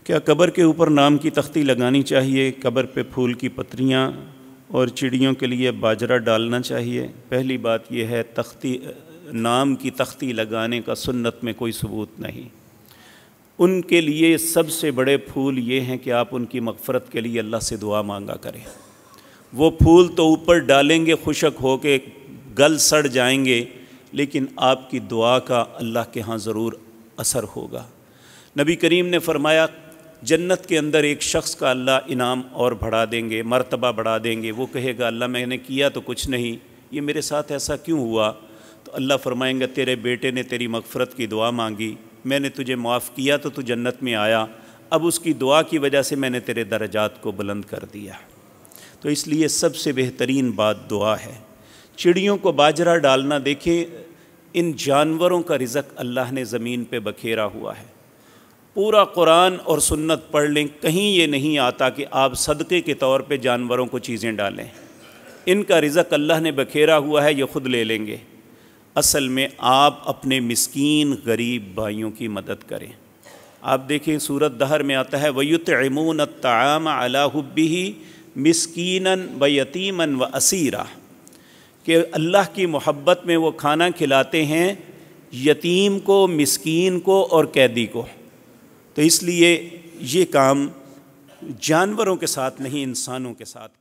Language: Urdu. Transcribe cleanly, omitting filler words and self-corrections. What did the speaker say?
کیا قبر کے اوپر نام کی تختی لگانی چاہیے؟ قبر پہ پھول کی پتریاں اور چڑیوں کے لیے باجرہ ڈالنا چاہیے؟ پہلی بات یہ ہے نام کی تختی لگانے کا سنت میں کوئی ثبوت نہیں۔ ان کے لیے سب سے بڑے پھول یہ ہیں کہ آپ ان کی مغفرت کے لیے اللہ سے دعا مانگا کریں۔ وہ پھول تو اوپر ڈالیں گے خشک ہو کے گل سڑ جائیں گے، لیکن آپ کی دعا کا اللہ کے ہاں ضرور اثر ہوگا۔ نبی کریم نے فرمایا جنت کے اندر ایک شخص کا اللہ انعام اور بڑھا دیں گے، مرتبہ بڑھا دیں گے۔ وہ کہے گا اللہ میں نے کیا تو کچھ نہیں، یہ میرے ساتھ ایسا کیوں ہوا؟ تو اللہ فرمائیں گے تیرے بیٹے نے تیری مغفرت کی دعا مانگی، میں نے تجھے معاف کیا تو تو جنت میں آیا، اب اس کی دعا کی وجہ سے میں نے تیرے درجات کو بلند کر دیا۔ تو اس لیے سب سے بہترین بات دعا ہے۔ چڑیوں کو باجرہ ڈالنا، دیکھیں ان جانوروں کا رزق اللہ نے زمین پہ بکھیرا ہوا ہے۔ پورا قرآن اور سنت پڑھ لیں، کہیں یہ نہیں آتا کہ آپ صدقے کے طور پہ جانوروں کو چیزیں ڈالیں۔ ان کا رزق اللہ نے بکھیرا ہوا ہے، یہ خود لے لیں گے۔ اصل میں آپ اپنے مسکین غریب بھائیوں کی مدد کریں۔ آپ دیکھیں سورۃ دہر میں آتا ہے وَيُطْعِمُونَ الطَّعَامَ عَلَىٰ حُبِّهِ مِسْكِينًا وَيَتِيمًا وَأَسِيرًا، کہ اللہ کی محبت میں وہ کھانا کھلاتے ہیں یتیم کو، مسکین کو اور قیدی کو۔ تو اس لیے یہ کام جانوروں کے ساتھ نہیں، انسانوں کے ساتھ